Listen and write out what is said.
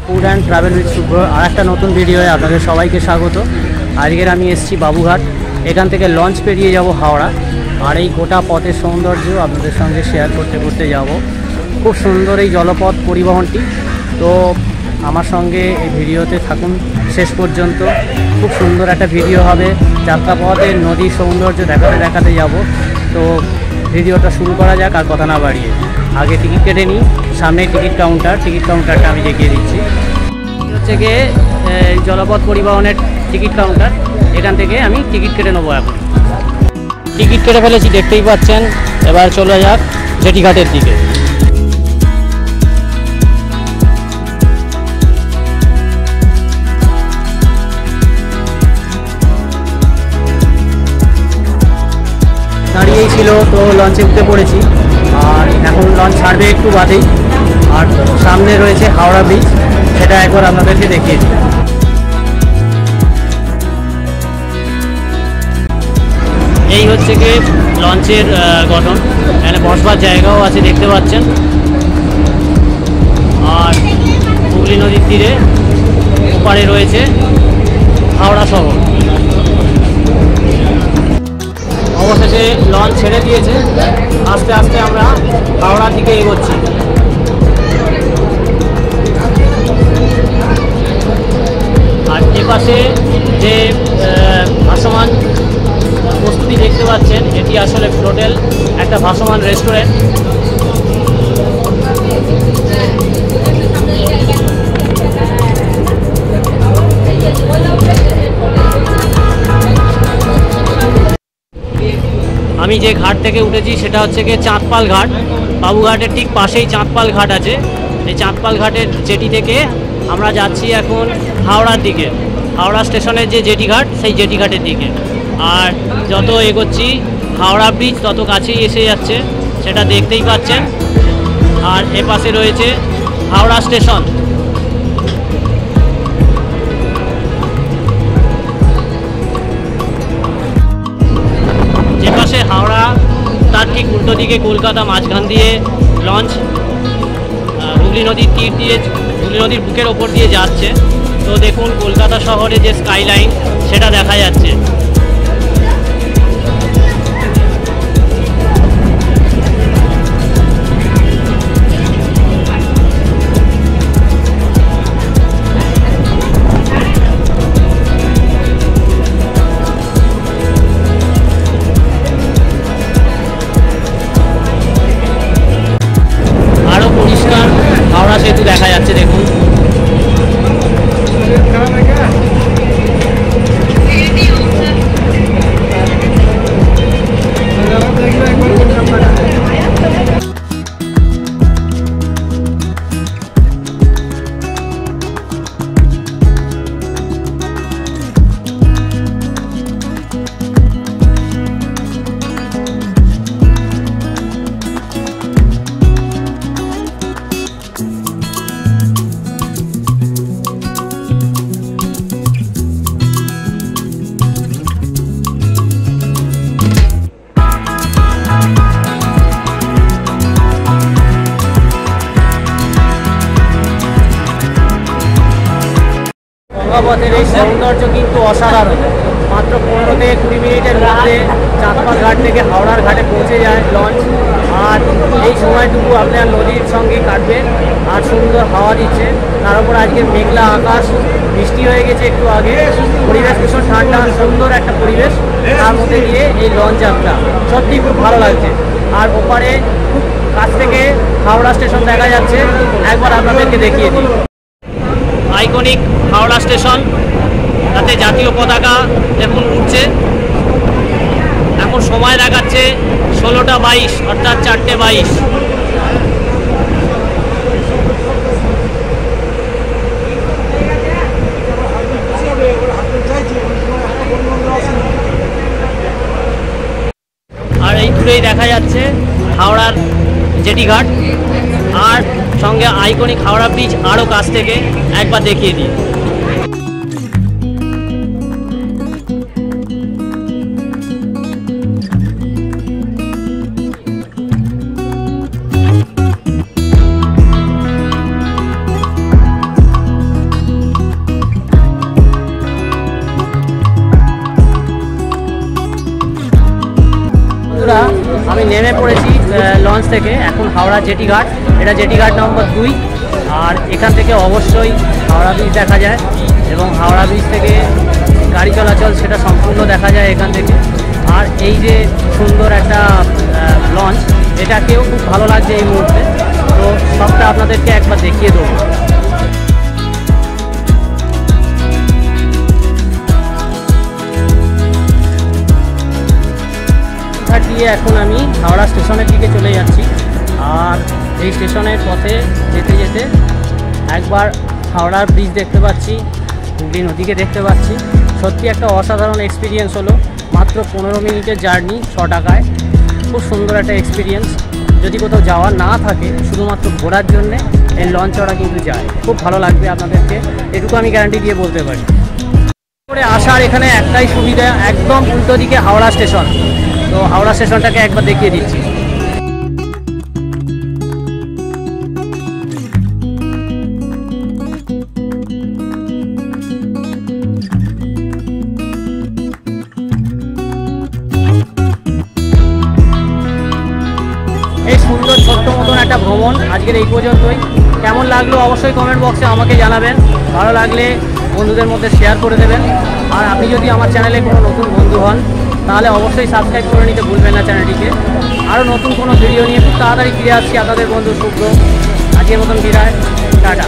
Food and travel with শুভ্র আর একটা নতুন ভিডিওয়ে আপনাদের সবাইকে স্বাগত। আজকের আমি এসেছি বাবুঘাট। এখান থেকে লঞ্চ পেরিয়ে যাব হাওড়া, আর এই গোটা পথের সৌন্দর্য আপনাদের সঙ্গে শেয়ার করতে করতে যাব। খুব সুন্দর এই জলপথ পরিবহনটি। তো আমার সঙ্গে এই ভিডিওতে থাকুন শেষ পর্যন্ত। খুব সুন্দর একটা ভিডিও হবে, যাত্রাপথের নদীর সৌন্দর্য দেখাতে দেখাতে যাব। তো ভিডিওটা শুরু করা যাক, আর কথা না বাড়িয়ে আগে টিকিট কেটে নিই। সামনে টিকিট কাউন্টারটা আমি দেখিয়ে দিচ্ছি। হচ্ছে গিয়ে জলপথ পরিবহনের টিকিট কাউন্টার। এখান থেকে আমি টিকিট কেটে নেবো। এখন টিকিট কেটে ফেলেছি, দেখতেই পাচ্ছেন। এবার চলে যাক জেটিঘাটের দিকে। দাঁড়িয়েই ছিল, তো লঞ্চে উঠে পড়েছি। আর এখন লঞ্চ ছাড়বে একটু বাদেই। আর সামনে রয়েছে হাওড়া ব্রিজ, সেটা একবার আপনাদেরকে দেখিয়ে দিই। এই হচ্ছে কি লঞ্চের গঠন। এখানে বসবার জায়গাও আছে, দেখতে পাচ্ছেন। আর হুগলি নদীর তীরে ওপারে রয়েছে হাওড়া শহর। অবশেষে লঞ্চ ছেড়ে দিয়েছে। আস্তে আস্তে আমরা হাওড়ার দিকে এগোচ্ছি। আর এপাশে যে ভাসমান প্রস্তুতি দেখতে পাচ্ছেন, এটি আসলে হোটেল, একটা ভাসমান রেস্টুরেন্ট। আমি যে ঘাট থেকে উঠেছি সেটা হচ্ছে গিয়ে চাঁদপাল ঘাট। বাবুঘাটের ঠিক পাশেই চাঁদপাল ঘাট আছে। এই চাঁদপাল ঘাটের জেটি থেকে আমরা যাচ্ছি এখন হাওড়ার দিকে। হাওড়া স্টেশনের যে জেটি ঘাট, সেই জেটি ঘাটের দিকে। আর যত এগোচ্ছি হাওড়া ব্রিজ তত কাছেই এসে যাচ্ছে, সেটা দেখতেই পাচ্ছেন। আর এপাশে রয়েছে হাওড়া স্টেশন। যেপাশে হাওড়া, তার ঠিক উল্টো দিকে কলকাতা, মাঝখান দিয়ে লঞ্চ হুগলি নদীর তীর দিয়ে, হুগলি নদীর বুকের ওপর দিয়ে যাচ্ছে। তো দেখুন কলকাতা শহরে যে স্কাইলাইন, সেটা দেখা যাচ্ছে। আরো পরিষ্কার হাওড়া সেতু দেখা যাচ্ছে, দেখুন। গঙ্গাপথের এই সৌন্দর্য কিন্তু অসাধারণ। মাত্র 15 থেকে 20 মিনিটের মধ্যে চাঁদপাল ঘাট থেকে হাওড়ার ঘাটে পৌঁছে যায় লঞ্চ। আর এই সময়টুকু আপনার নদীর সঙ্গে কাটবেন, আর সুন্দর হাওয়া দিচ্ছে। তার উপর আজকে মেঘলা আকাশ, বৃষ্টি হয়ে গেছে একটু আগে। পরিবেশ ভীষণ ঠান্ডা, সুন্দর একটা পরিবেশ। তার মধ্যে দিয়ে এই লঞ্চ যাত্রা সত্যি খুব ভালো লাগছে। আর ওপারে খুব কাছ থেকে হাওড়া স্টেশন দেখা যাচ্ছে, একবার আপনাদেরকে দেখিয়ে দিই। আইকনিক হাওড়া স্টেশন, তাতে জাতীয় পতাকা দেখুন উঠছে। এখন সময় দেখাচ্ছে 16টা 22, অর্থাৎ 4টে 22। আর এই দূরেই দেখা যাচ্ছে হাওড়ার জেটি ঘাট, আর সঙ্গে আইকনিক হাওড়া ব্রিজ আরও কাছ থেকে একবার দেখিয়ে দিই। আমি নেমে পড়েছি লঞ্চ থেকে, এখন হাওড়া জেটি ঘাট, এটা জেটি ঘাট নম্বর 2। আর এখান থেকে অবশ্যই হাওড়া ব্রিজ দেখা যায় এবং হাওড়া ব্রিজ থেকে গাড়ি চলাচল সেটা সম্পূর্ণ দেখা যায় এখান থেকে। আর এই যে সুন্দর একটা লঞ্চ, এটাকেও খুব ভালো লাগছে এই মুহূর্তে, তো সবটা আপনাদেরকে একবার দেখিয়ে দেবো। দিয়ে এখন আমি হাওড়া স্টেশনের দিকে চলে যাচ্ছি। আর এই স্টেশনের পথে যেতে যেতে একবার হাওড়ার ব্রিজ দেখতে পাচ্ছি, হুগলি নদীকে দেখতে পাচ্ছি। সত্যি একটা অসাধারণ এক্সপিরিয়েন্স হলো। মাত্র 15 মিনিটের জার্নি 6 টাকায়, খুব সুন্দর একটা এক্সপিরিয়েন্স। যদি কোথাও যাওয়ার না থাকে, শুধুমাত্র ঘোরার জন্যে এই লঞ্চ চড়া কিন্তু যায়, খুব ভালো লাগবে আপনাদেরকে, এটুকু আমি গ্যারান্টি দিয়ে বলতে পারি। করে আসার এখানে একটাই সুবিধা, একদম উল্টো দিকে হাওড়া স্টেশন। তো হাওড়া স্টেশনটাকে একবার দেখিয়ে দিচ্ছি। এই সুন্দর ছোট্ট মতন একটা ভ্রমণ আজকের এই পর্যন্তই। কেমন লাগলো অবশ্যই কমেন্ট বক্সে আমাকে জানাবেন, ভালো লাগলে বন্ধুদের মধ্যে শেয়ার করে দেবেন। আর আপনি যদি আমার চ্যানেলে কোনো নতুন বন্ধু হন, তাহলে অবশ্যই সাবস্ক্রাইব করে নিতে ভুলবেন না চ্যানেলটিকে। আরও নতুন কোনো ভিডিও নিয়ে খুব তাড়াতাড়ি ফিরে আসছি আপনাদের বন্ধু শুভ্র। আজকের মতন বিদায়, টাটা।